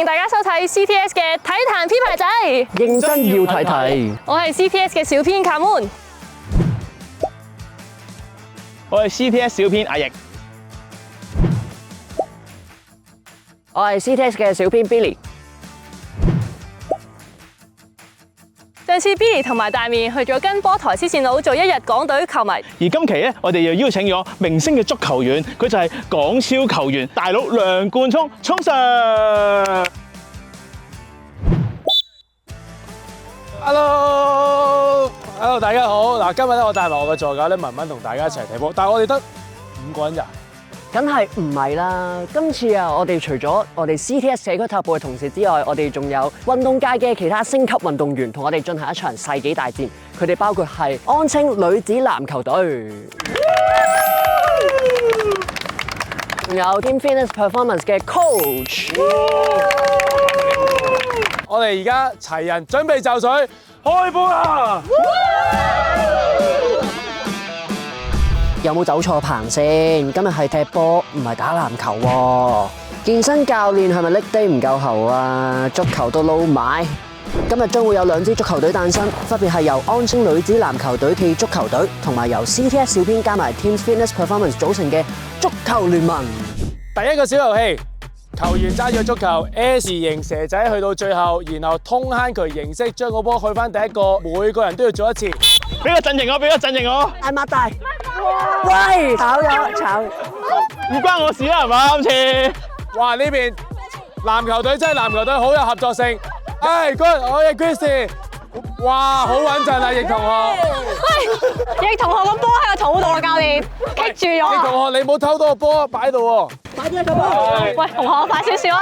迎大家收睇 CTS 嘅體壇 P 牌仔，認真要睇睇。我係 CTS 嘅小編卡門，我係 CTS 小編阿奕，我係 CTS 嘅小編 Billy。上次 Billy 同埋大面去咗跟波台黐線佬做一日港隊球迷，而今期咧，我哋又邀請咗明星嘅足球員，佢就係港超球員大佬梁冠聰，聰 Sir。Hello，大家好。嗱，今日咧我帶埋我嘅助教咧文文同大家一齊睇波，但係我哋得5個人咋？梗係唔係啦！今次啊，我哋除咗我哋 CTS 社區塔布嘅同事之外，我哋仲有運動界嘅其他星級運動員同我哋進行一場世紀大戰。佢哋包括係安青女子籃球隊，仲有 Team Fitness Performance 嘅 Coach。我哋而家齊人準備就緒，開波啦！有冇走錯棚先？今日係踢波，唔係打籃球喎。健身教練係咪拎低唔夠喉啊？足球都撈埋。今日將會有2支足球隊誕生，分別係由安青女子籃球隊暨足球隊，同埋由 CTS 小編加埋 Team Fitness Performance 組成嘅足球聯盟。第一個小遊戲，球員揸住足球 S 型蛇仔去到最後，然後通坑渠形式將個波去翻第一個，每個人都要做一次。俾個陣型我，俾個陣型我。大擘大，喂，炒咗炒。唔關我事啦，係嘛？今次。哇！呢邊籃球隊真係籃球隊好有合作性。唉，good，我嘅 Chris， 哇，好穩陣啊，奕同學。喂，奕同學個波喺個肚度啊，教練，棘住咗。奕同學，你冇偷到個波擺喺度喎。快啲啊，球波！喂，同學快少少啊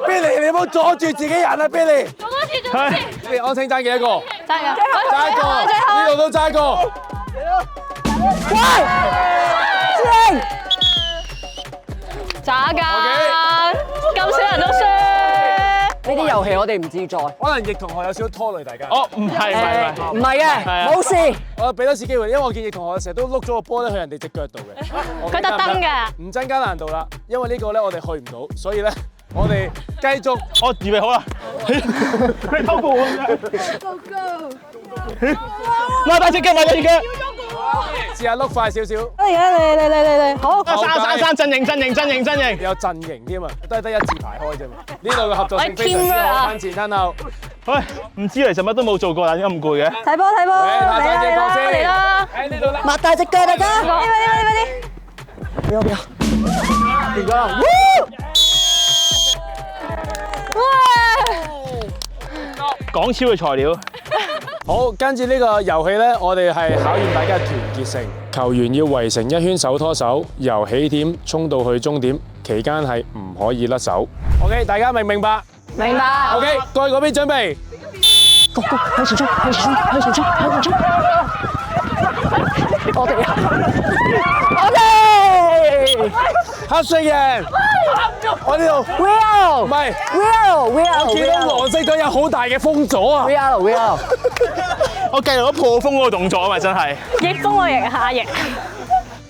！Billy， 你唔好阻住自己人啊 ，Billy。做多次，做多次。你安青爭幾多個？爭嘅，爭一個，呢度都爭一個。喂，渣㗎，咁少人都輸。呢啲遊戲我哋唔自在。可能奕同學有少少拖累大家。哦，唔係，唔係嘅，冇事。我俾多次機會，因為我見奕同學成日都碌咗個波咧去人哋隻腳度嘅。佢特登嘅。唔增加難度啦，因為呢個咧我哋去唔到，所以咧我哋繼續。我預備好啦。你偷步啊！擘大隻腳，擘大隻腳。試下碌快少少。嚟，好。生陣型，有陣型添啊，都係得一字排開啫嘛。呢度嘅合作性非常之好，攤前攤後。喂，唔知其實乜都冇做過，但點解咁攰嘅？睇波，嚟啦！喺呢度啦。擘大隻腳，大家。快啲！邊個？邊個？港超嘅材料。好，跟住呢個遊戲咧，我哋係考驗大家嘅團結性。球員要圍成一圈手拖手，由起點衝到去終點，期間係唔可以甩手。OK， 大家明唔明白？明白。 OK， 過去嗰邊準備。向前衝！我哋黑色人，我呢度 Will，唔係 Will，見到黃色隊有好大嘅風阻啊！ Will，我計到咗破風嗰個動作啊嘛，真係。逆風我贏下逆。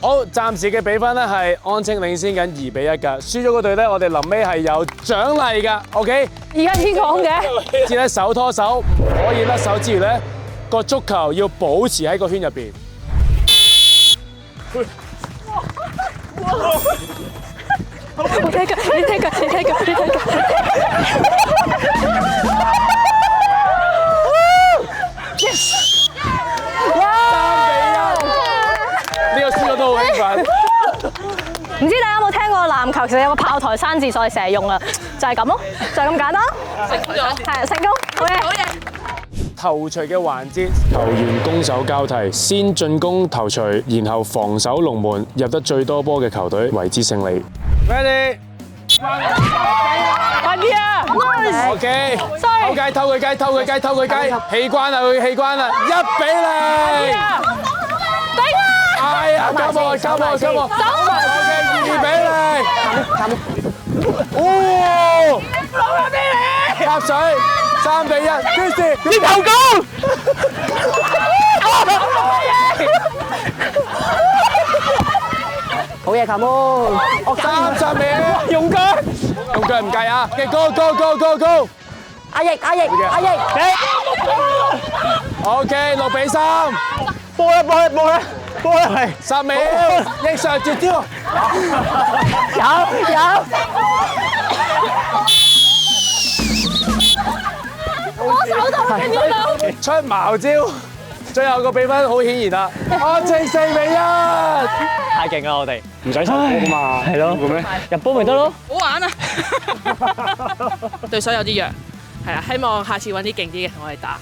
好，暫時嘅比分咧係安青領先緊2-1㗎，輸咗嗰隊咧，我哋臨尾係有獎勵㗎。OK， 而家邊講嘅？只咧手拖手唔可以甩手之餘咧，個足球要保持喺個圈入邊。你睇腳。呢個輸咗都好興奮。唔知大家有冇聽過籃球？其實有個炮台山字，所以成日用啦，就係咁咯，就係咁簡單。成功咗，係成功，好嘢。頭槌嘅環節，球員攻守交替，先進攻頭槌，然後防守龍門，入得最多波嘅球隊為之勝利。Ready？ 快啲啊 ！OK， Sorry 偷雞，氣關啦，1-0。頂啊！哎呀，交波！OK， 2-0。哦！插水，3-1。Chris， 接頭攻！好嘢，球妹。我30秒，用腳唔計啊。嘅 go。阿奕。OK， 6-3。波啦係。 10秒，奕 Sir 絕招。有。我手度嘅點樣？出茅招，最後個比分好顯然啦，安靜4-1。太勁啦我哋，唔使受波㗎嘛，係咯，入波咪得咯。好玩啊！對手有啲弱，係啊，希望下次揾啲勁啲嘅同我哋打。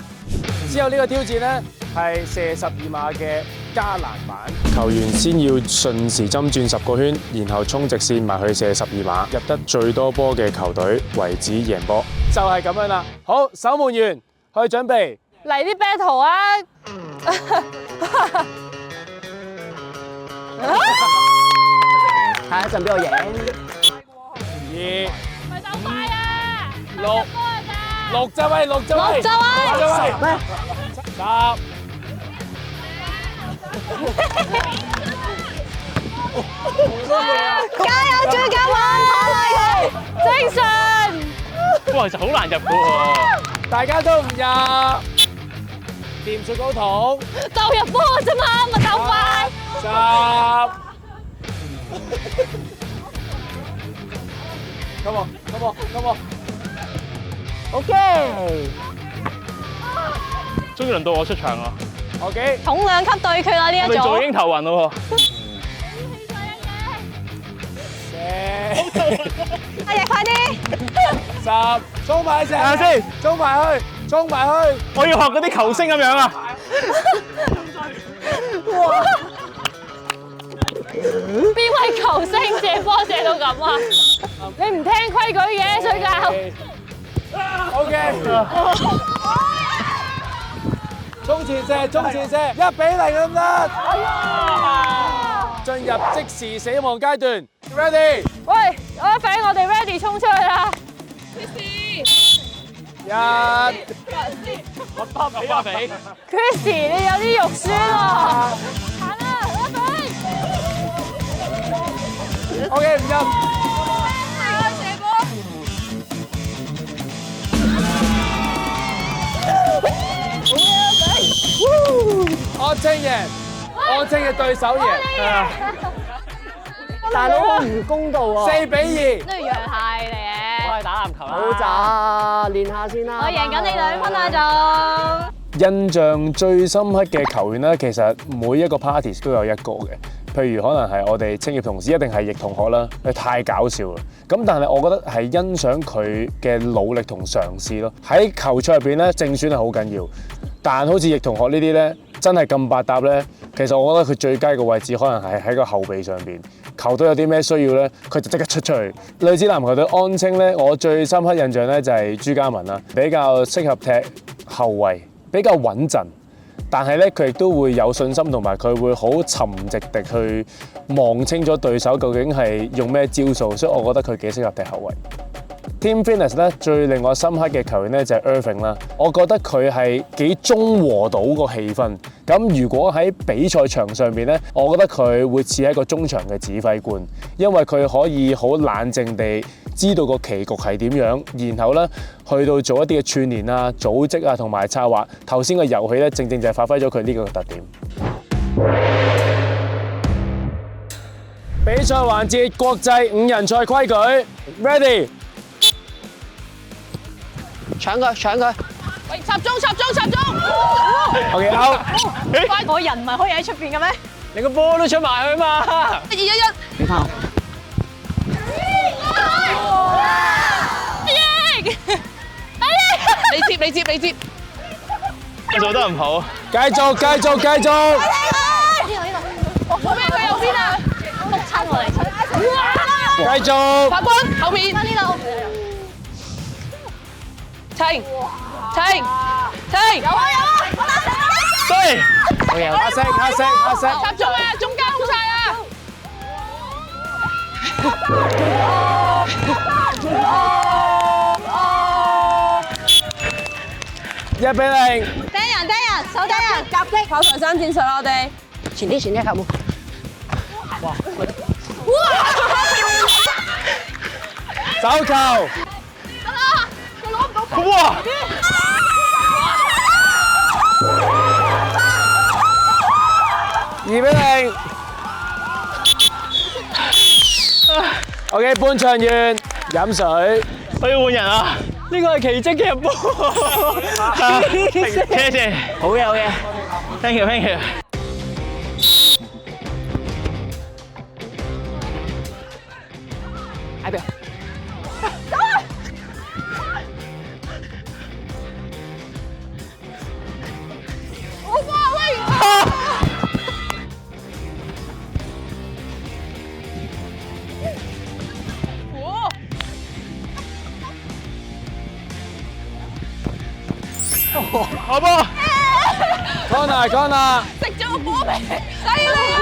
之後呢個挑戰咧係射12碼嘅加難版，球員先要順時針轉10個圈，然後衝直線埋去射12碼，入得最多波嘅球隊為止贏波，就係咁樣啦。好，守門員去準備。嚟啲 battle 啊！睇一陣邊個贏。 2、咪走快啊6咋喂，10。加油，追緊我！精神！哇，其實好難入嘅喎。大家都唔入，掂水高筒。就入波啫嘛，咪鬥快！ 10。Come on。OK。終於輪到我出場啦。OK。重量級對決啦呢一我哋做組。鷹頭暈咯阿奕快啲！ 10，衝埋先，等下先，衝埋去。我要學嗰啲球星咁樣啊！邊位球星射波射到咁啊？你唔聽規矩嘅，水教。OK。衝前射，1-0咁得。進入即時死亡階段 ，ready？ 喂，我哋 ready 衝出去啦！ 1。巴比 Christy， 你有啲肉酸喎。行啦，OK， 唔入。安清嘅對手贏。大佬好唔公道喎。 4-2。都要讓下你嘅。我係打籃球啦。好渣，練下先啦。我贏緊你2分啊仲。印象最深刻嘅球員咧，其實每一個 parties 都有一個嘅。譬如可能係我哋青葉同事，一定係易同學啦，佢太搞笑啦。咁但係我覺得係欣賞佢嘅努力同嘗試咯。喺球賽入邊咧，正選係好緊要。但好似易同學呢啲咧，真係咁百搭咧，其實我覺得佢最佳嘅位置可能係喺個後備上邊。球隊有啲咩需要咧，佢就即刻出去。女子籃球隊安青咧，我最深刻印象咧就係朱嘉文啦，比較適合踢後衞，比較穩陣。但係咧，佢亦都會有信心，同埋佢會好沉寂地去望清楚對手究竟係用咩招數，所以我覺得佢幾適合踢後衞。Team Fitness 咧最令我深刻嘅球員咧就係 Irving 啦，我覺得佢係幾中和到個氣氛。咁如果喺比賽場上邊咧，我覺得佢會似係一個中場嘅指揮官，因為佢可以好冷靜地知道個棋局係點樣，然後咧去到做一啲嘅串聯啊、組織啊同埋策劃。頭先個遊戲咧，正正就係發揮咗佢呢個特點。比賽環節國際5人賽規矩 ，ready？ 搶佢！喂，插中！OK out！ 我人唔係可以喺出邊嘅咩？你個波都出埋去嘛！2-1-1。你翻。你接。我做得唔好。繼續！我俾佢右邊啊！碌親我嚟。繼續！法官後面。呢度。停！有啊！對。黑色！插中啊！中間好晒啊！1-0。掟人，手掟人，夾擊，跑台山戰術啦我哋。前啲球妹。手球。哇！ 2-0。OK， 半場完，飲水。我要換人啊！呢個係奇蹟嘅入波。謝謝，好嘅好嘅。 thank you，thank you。喺邊？好波 Corner。食咗個波未？犀利啊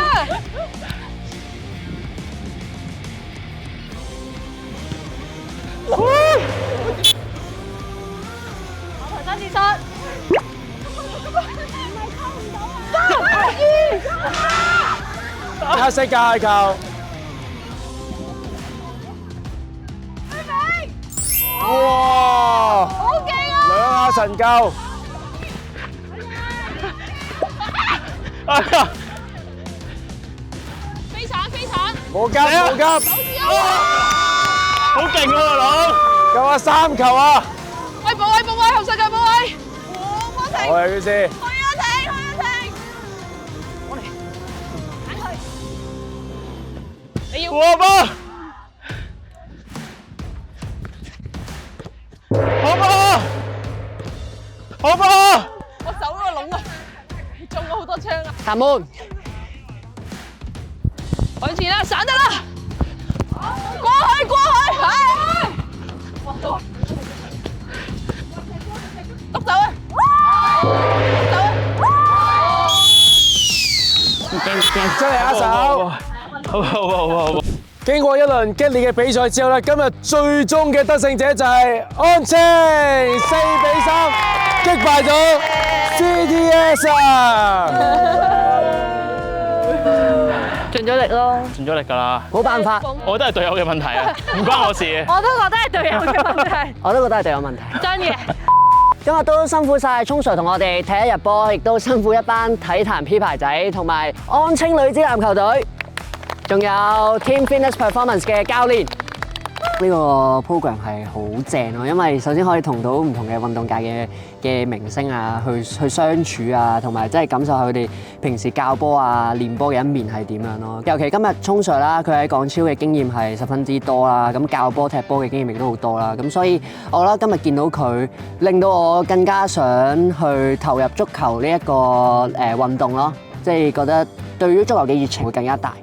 ！3次殺。黑色界球。哇！好勁啊！兩下神救。飛鏟！冇急冇急，好勁喎，大佬！夠啊3球啊！喂，保位，後世界保位！我係佢先。你要哇波！好波！好波！我手嗰個窿啊，中咗好多槍啊！彈門。向前啦，散得啦！過去，係！篤走啊！出嚟握手。好。經過一輪激烈嘅比賽之後咧，今日最終嘅得勝者就係安青，4-3擊敗咗 CTS 啊！盡咗力咯。盡咗力㗎啦，冇辦法，我覺得係隊友嘅問題啊，唔關我事。我都覺得係隊友嘅問題，我都覺得係隊友問題。真嘅。今日都辛苦晒聰 Sir 同我哋踢一日波，亦都辛苦一班體壇 P 牌仔同埋安青女子籃球隊，仲有 Team Fitness Performance 嘅教練。呢個 program 係好正咯，因為首先可以同到唔同嘅運動界嘅明星啊，去相處啊，同埋真係感受下佢哋平時教波啊、練波嘅一面係點樣咯。尤其今日聰 Sir 啦，佢喺港超嘅經驗係十分之多啦，咁教波踢波嘅經驗亦都好多啦。咁所以我覺得今日見到佢，令到我更加想去投入足球呢一個運動咯，即係覺得對於足球嘅熱情會更加大。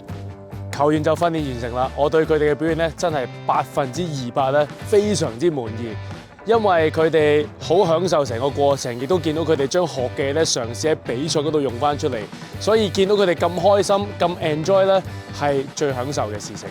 球員就訓練完成啦，我對佢哋嘅表現咧真係200%咧非常之滿意，因為佢哋好享受成個過程，亦都見到佢哋將學嘅咧嘗試喺比賽嗰度用翻出嚟，所以見到佢哋咁開心、咁 enjoy 咧係最享受嘅事情。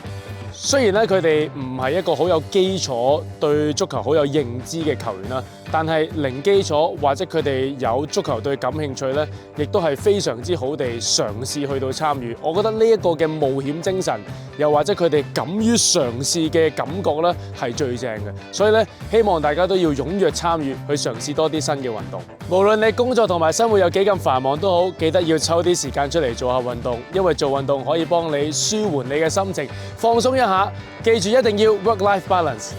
雖然咧佢哋唔係一個好有基礎、對足球好有認知嘅球員啦，但係零基礎或者佢哋有足球對感興趣咧，亦都係非常之好地嘗試去到參與。我覺得呢一個嘅冒險精神，又或者佢哋敢於嘗試嘅感覺咧，係最正嘅。所以咧，希望大家都要踴躍參與，去嘗試多啲新嘅運動。無論你工作同埋生活有幾咁繁忙都好，記得要抽啲時間出嚟做下運動，因為做運動可以幫你舒緩你嘅心情，放鬆一下。記住一定要 work-life balance。